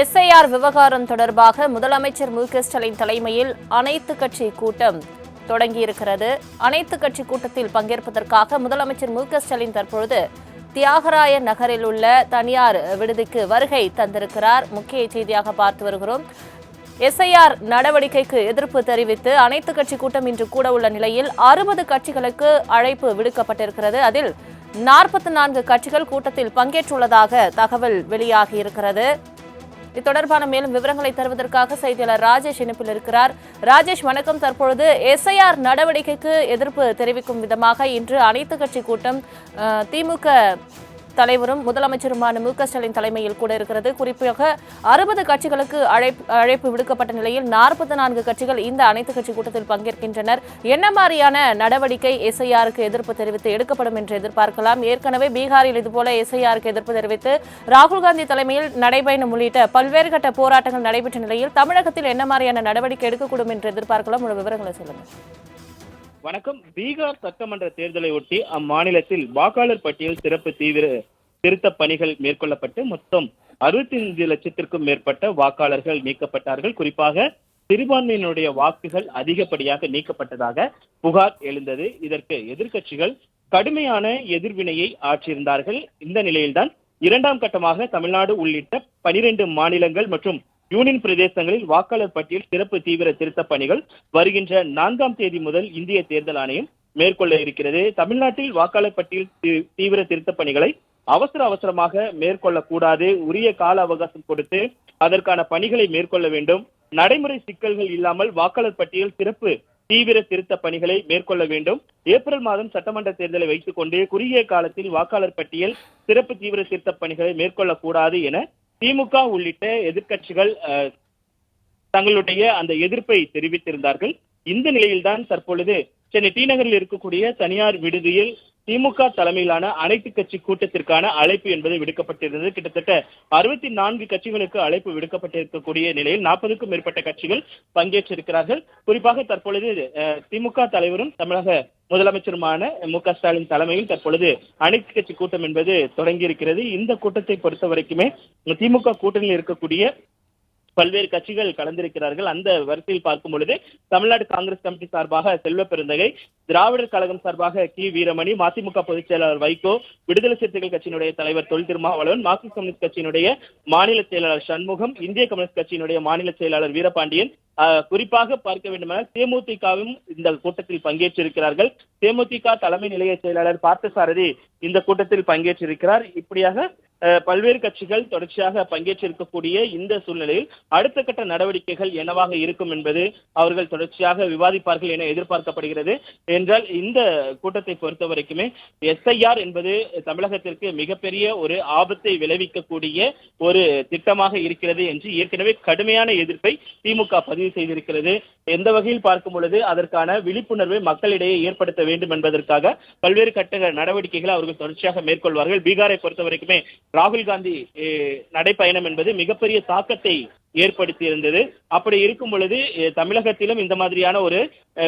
SIR விவகாரம் தொடர்பாக முதலமைச்சர் மு.க.ஸ்டாலின் தலைமையில் அனைத்து கட்சி கூட்டம் தொடங்கியிருக்கிறது. அனைத்து கட்சி கூட்டத்தில் பங்கேற்பதற்காக முதலமைச்சர் மு.க.ஸ்டாலின் தற்பொழுது தியாகராய நகரில் உள்ள தனியார் விடுதிக்கு வருகை தந்திருக்கிறார். முக்கிய செய்தியாக பார்த்து வருகிறோம். எஸ்ஐஆர் நடவடிக்கைக்கு எதிர்ப்பு தெரிவித்து அனைத்து கட்சி கூட்டம் இன்று கூட உள்ள நிலையில் 60 கட்சிகளுக்கு அழைப்பு விடுக்கப்பட்டிருக்கிறது. அதில் 44 கட்சிகள் கூட்டத்தில் பங்கேற்றுள்ளதாக தகவல் வெளியாகியிருக்கிறது. இது தொடர்பான மேலும் விவரங்களை தருவதற்காக செய்தியாளர் ராஜேஷ் இணைப்பில் இருக்கிறார். ராஜேஷ், வணக்கம். தற்பொழுது எஸ்ஐஆர் நடவடிக்கைக்கு எதிர்ப்பு தெரிவிக்கும் விதமாக இன்று அனைத்து கட்சி கூட்டம் திமுக தலைவரும் முதலமைச்சருமான மு.க.ஸ்டாலின் தலைமையில் கூட இருக்கிறது. குறிப்பாக 60 கட்சிகளுக்கு அழைப்பு விடுக்கப்பட்ட நிலையில் 44 கட்சிகள் இந்த அனைத்து கட்சி கூட்டத்தில் பங்கேற்கின்றனர். என்ன மாதிரியான நடவடிக்கை எஸ்ஐஆருக்கு எதிர்ப்பு தெரிவித்து எடுக்கப்படும் என்று எதிர்பார்க்கலாம்? ஏற்கனவே பீகாரில் இதுபோல எஸ்ஐஆருக்கு எதிர்ப்பு தெரிவித்து ராகுல் காந்தி தலைமையில் நடைபயணம் உள்ளிட்ட பல்வேறு கட்ட போராட்டங்கள் நடைபெற்ற நிலையில் தமிழகத்தில் என்ன மாதிரியான நடவடிக்கை எடுக்கக்கூடும் என்று எதிர்பார்க்கலாம்? உள்ள விவரங்களை சொல்லுங்கள். வணக்கம். பீகார் சட்டமன்ற தேர்தலை ஒட்டி அம்மாநிலத்தில் வாக்காளர் பட்டியல் சிறப்பு தீவிர திருத்த பணிகள் மேற்கொள்ளப்பட்டு மொத்தம் 65 லட்சத்திற்கும் மேற்பட்ட வாக்காளர்கள் நீக்கப்பட்டார்கள். குறிப்பாக சிறுபான்மையினுடைய வாக்குகள் அதிகப்படியாக நீக்கப்பட்டதாக புகார் எழுந்தது. இதற்கு எதிர்க்கட்சிகள் கடுமையான எதிர்வினையை ஆற்றியிருந்தார்கள். இந்த நிலையில்தான் இரண்டாம் கட்டமாக தமிழ்நாடு உள்ளிட்ட 12 மாநிலங்கள் மற்றும் யூனியன் பிரதேசங்களில் வாக்காளர் பட்டியல் சிறப்பு தீவிர திருத்த பணிகள் வருகின்ற 4ஆம் தேதி முதல் இந்திய தேர்தல் ஆணையம் மேற்கொள்ள இருக்கிறது. தமிழ்நாட்டில் வாக்காளர் பட்டியல் தீவிர திருத்த பணிகளை அவசரமாக மேற்கொள்ளக்கூடாது. உரிய கால அவகாசம் கொடுத்து அதற்கான பணிகளை மேற்கொள்ள வேண்டும். நடைமுறை சிக்கல்கள் இல்லாமல் வாக்காளர் பட்டியல் சிறப்பு தீவிர திருத்த பணிகளை மேற்கொள்ள வேண்டும். ஏப்ரல் மாதம் சட்டமன்ற தேர்தலை வைத்துக் கொண்டு குறுகிய காலத்தில் வாக்காளர் பட்டியல் சிறப்பு தீவிர திருத்த பணிகளை மேற்கொள்ளக்கூடாது என திமுக உள்ளிட்ட எதிர்க்கட்சிகள் தங்களுடைய அந்த எதிர்ப்பை தெரிவித்திருந்தார்கள். இந்த நிலையில்தான் தற்பொழுது சென்னை டி நகரில் இருக்கக்கூடிய தனியார் விடுதியில் திமுக தலைமையிலான அனைத்து கட்சி கூட்டத்திற்கான அழைப்பு என்பது விடுக்கப்பட்டிருந்தது. கிட்டத்தட்ட 64 கட்சிகளுக்கு அழைப்பு விடுக்கப்பட்டிருக்கக்கூடிய நிலையில் 40க்கும் மேற்பட்ட கட்சிகள் பங்கேற்றிருக்கிறார்கள். குறிப்பாக தற்பொழுது திமுக தலைவரும் தமிழக முதலமைச்சருமான மு.க.ஸ்டாலின் தலைமையில் தற்பொழுது அனைத்து கட்சி கூட்டம் என்பது தொடங்கியிருக்கிறது. இந்த கூட்டத்தை பொறுத்த வரைக்குமே திமுக கூட்டணியில் இருக்கக்கூடிய பல்வேறு கட்சிகள் கலந்திருக்கிறார்கள். அந்த வரிசையில் பார்க்கும் பொழுது தமிழ்நாடு காங்கிரஸ் கமிட்டி சார்பாக செல்வ பெருந்தகை, திராவிடர் கழகம் சார்பாக கி வீரமணி, மதிமுக பொதுச் செயலாளர் வைகோ, விடுதலை சிறுத்தைகள் கட்சியினுடைய தலைவர் தொல் திருமாவளவன், மார்க்சிஸ்ட் கம்யூனிஸ்ட் கட்சியினுடைய மாநில செயலாளர் சண்முகம், இந்திய கம்யூனிஸ்ட் கட்சியினுடைய மாநில செயலாளர் வீரபாண்டியன், குறிப்பாக பார்க்க வேண்டுமென்றால் தேமுதிகவும் இந்த கூட்டத்தில் பங்கேற்றிருக்கிறார்கள். தேமுதிக தலைமை நிலைய செயலாளர் பார்த்தசாரதி இந்த கூட்டத்தில் பங்கேற்றிருக்கிறார். இப்படியாக பல்வேறு கட்சிகள் தொடர்ச்சியாக பங்கேற்றிருக்கக்கூடிய இந்த சூழ்நிலையில் அடுத்த கட்ட நடவடிக்கைகள் என்னவாக இருக்கும் என்பது அவர்கள் தொடர்ச்சியாக விவாதிப்பார்கள் என எதிர்பார்க்கப்படுகிறது. என்றால் இந்த கூட்டத்தை பொறுத்த வரைக்குமே எஸ்ஐஆர் என்பது தமிழகத்திற்கு மிகப்பெரிய ஒரு ஆபத்தை விளைவிக்கக்கூடிய ஒரு திட்டமாக இருக்கிறது என்று ஏற்கனவே கடுமையான எதிர்ப்பை திமுக பதிவு செய்திருக்கிறது. எந்த வகையில் பார்க்கும் பொழுது அதற்கான விழிப்புணர்வை மக்களிடையே ஏற்படுத்த வேண்டும் என்பதற்காக பல்வேறு கட்ட நடவடிக்கைகளை அவர்கள் தொடர்ச்சியாக மேற்கொள்வார்கள். பீகாரை பொறுத்த வரைக்குமே ராகுல் காந்தி நடைப்பயணம் என்பது மிகப்பெரிய தாக்கத்தை ஏற்படுத்தி இருந்தது. அப்படி இருக்கும் பொழுது தமிழகத்திலும் இந்த மாதிரியான ஒரு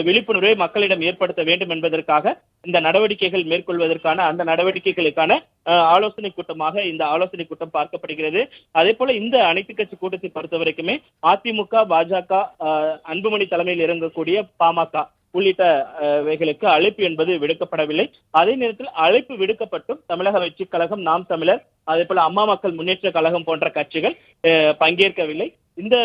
விழிப்புணர்வை மக்களிடம் ஏற்படுத்த வேண்டும் என்பதற்காக இந்த நடவடிக்கைகள் மேற்கொள்வதற்கான அந்த நடவடிக்கைகளுக்கான ஆலோசனை கூட்டமாக இந்த ஆலோசனை கூட்டம் பார்க்கப்படுகிறது. அதே போல இந்த அனைத்து கட்சி கூட்டத்தை பொறுத்த வரைக்குமே அதிமுக, பாஜக, அன்புமணி தலைமையில் இறங்கக்கூடிய பாமக உள்ளிட்டவைகளுக்கு அழைப்பு என்பது விடுக்கப்படவில்லை. அதே நேரத்தில் அழைப்பு விடுக்கப்பட்டும் தமிழக வெற்றி கழகம், நாம் தமிழர், அதே போல அம்மா மக்கள் முன்னேற்ற கழகம் போன்ற கட்சிகள் பங்கேற்கவில்லை. இந்த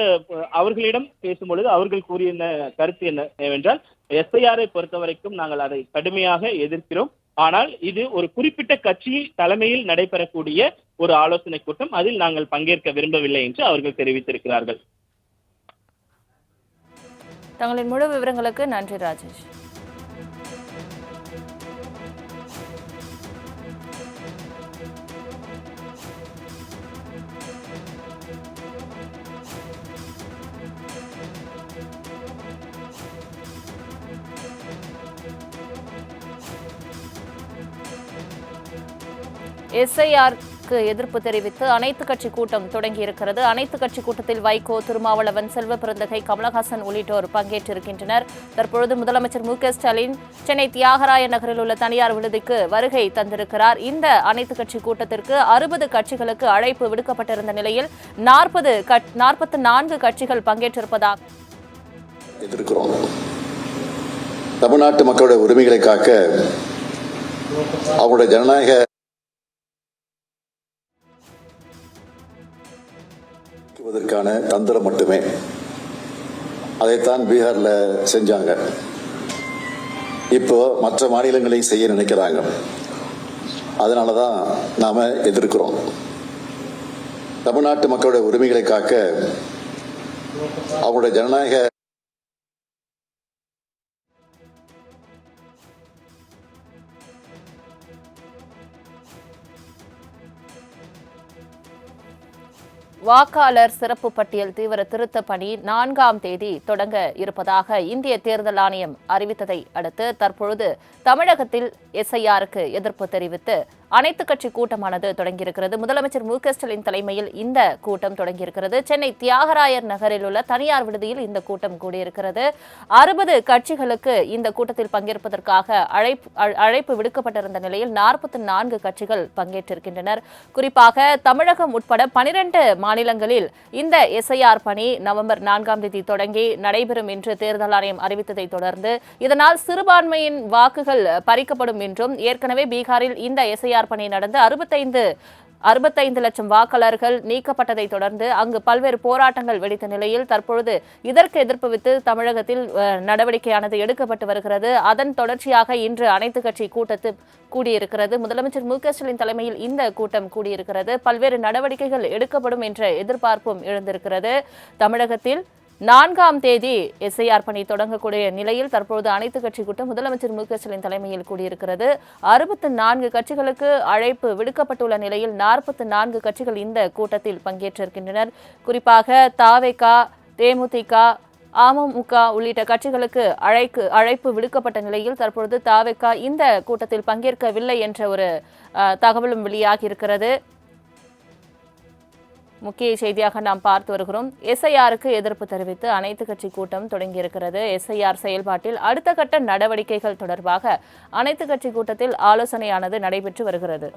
அவர்களிடம் பேசும்பொழுது அவர்கள் கூறிய கருத்து என்னவென்றால், எஸ்ஐஆரை பொறுத்த வரைக்கும் நாங்கள் அதை கடுமையாக எதிர்க்கிறோம். ஆனால் இது ஒரு குறிப்பிட்ட கட்சி தலைமையில் நடைபெறக்கூடிய ஒரு ஆலோசனை கூட்டம், அதில் நாங்கள் பங்கேற்க விரும்பவில்லை என்று அவர்கள் தெரிவித்திருக்கிறார்கள். தங்களின் முழு விவரங்களுக்கு நன்றி ராஜேஷ். எஸ்ஐஆர் கூட்டத்திற்கு எதிர்ப்பு தெரிவித்து அனைத்து கட்சி கூட்டம் தொடங்கியிருக்கிறது. அனைத்து கட்சி கூட்டத்தில் வைகோ, திருமாவளவன், செல்வ பெருந்தகை, கமலஹாசன் உள்ளிட்டோர் பங்கேற்றிருக்கின்றனர். தற்பொழுது முதலமைச்சர் ஸ்டாலின் சென்னை தியாகராய நகரில் உள்ள தனியார் விடுதிக்கு வருகை தந்திருக்கிறார். இந்த அனைத்து கட்சி கூட்டத்திற்கு 60 கட்சிகளுக்கு அழைப்பு விடுக்கப்பட்டிருந்த நிலையில் 44 கட்சிகள் பங்கேற்றிருப்பதாக எதிர்க்கிறோம். தமிழ்நாட்டு மக்களுடைய உரிமைகளை காக்க அவங்களுடைய ஜனநாயக தந்திரம் மட்டுமே. அதைத்தான் பீகார்ல செஞ்சாங்க. இப்போ மற்ற மாநிலங்களையும் செய்ய நினைக்கிறாங்க. அதனாலதான் நாம எதிர்க்கிறோம். தமிழ்நாட்டு மக்களுடைய உரிமைகளை காக்க அவங்களுடைய ஜனநாயக வாக்காளர் சிறப்பு பட்டியல் தீவிர திருத்த பணி 4ஆம் தேதி தொடங்க இருப்பதாக இந்திய தேர்தல் ஆணையம் அறிவித்ததை அடுத்து தற்பொழுது தமிழகத்தில் எஸ்ஐஆருக்கு எதிர்ப்பு தெரிவித்து அனைத்து கட்சி கூட்டமானது தொடங்கியிருக்கிறது. முதலமைச்சர் ஸ்டாலின் தலைமையில் இந்த கூட்டம் தொடங்கியிருக்கிறது. சென்னை தியாகராயர் நகரில் உள்ள தனியார் விடுதியில் இந்த கூட்டம் கூடியிருக்கிறது. 60 கட்சிகளுக்கு இந்த கூட்டத்தில் பங்கேற்பதற்காக அழைப்பு விடுக்கப்பட்டிருந்த நிலையில் 44 கட்சிகள் பங்கேற்றிருக்கின்றனர். குறிப்பாக தமிழகம் உட்பட 12 மாநிலங்களில் இந்த எஸ்ஐஆர் பணி நவம்பர் 4ஆம் தேதி தொடங்கி நடைபெறும் என்று தேர்தல் ஆணையம் அறிவித்ததை தொடர்ந்து இதனால் சிறுபான்மையின் வாக்குகள் பறிக்கப்படும் என்றும், ஏற்கனவே பீகாரில் இந்த எஸ்ஐஆர் பணி நடந்து 65 லட்சம் வாக்காளர்கள் நீக்கப்பட்டதை தொடர்ந்து அங்கு பல்வேறு போராட்டங்கள் வெடித்த நிலையில் தற்பொழுது இதற்கு எதிர்ப்பு தமிழகத்தில் நடவடிக்கையானது எடுக்கப்பட்டு வருகிறது. அதன் தொடர்ச்சியாக இன்று அனைத்து கட்சி கூட்டத்தில் கூடியிருக்கிறது. முதலமைச்சர் ஸ்டாலின் தலைமையில் இந்த கூட்டம் கூடியிருக்கிறது. பல்வேறு நடவடிக்கைகள் எடுக்கப்படும் என்ற எதிர்பார்ப்பும் எழுந்திருக்கிறது. தமிழகத்தில் 4ஆம் தேதி எஸ்ஐஆர் பணி தொடங்கக்கூடிய நிலையில் தற்போது அனைத்து கட்சி கூட்டம் முதலமைச்சர் ஸ்டாலின் தலைமையில் கூடியிருக்கிறது. 64 கட்சிகளுக்கு அழைப்பு விடுக்கப்பட்டுள்ள நிலையில் 44 கட்சிகள் இந்த கூட்டத்தில் பங்கேற்றிருக்கின்றனர். குறிப்பாக தவேக, தேமுதிக, அமமுக உள்ளிட்ட கட்சிகளுக்கு அழைப்பு விடுக்கப்பட்ட நிலையில் தற்பொழுது தவேக இந்த கூட்டத்தில் பங்கேற்கவில்லை என்ற ஒரு தகவலும் வெளியாகியிருக்கிறது. முக்கிய செய்தியாக நாம் பார்த்து வருகிறோம். எஸ்ஐஆருக்கு எதிர்ப்பு தெரிவித்து அனைத்து கட்சி கூட்டம் தொடங்கியிருக்கிறது. எஸ்ஐஆர் செயல்பாட்டில் அடுத்த கட்ட நடவடிக்கைகள் தொடர்பாக அனைத்து கட்சி கூட்டத்தில் ஆலோசனையானது நடைபெற்று வருகிறது.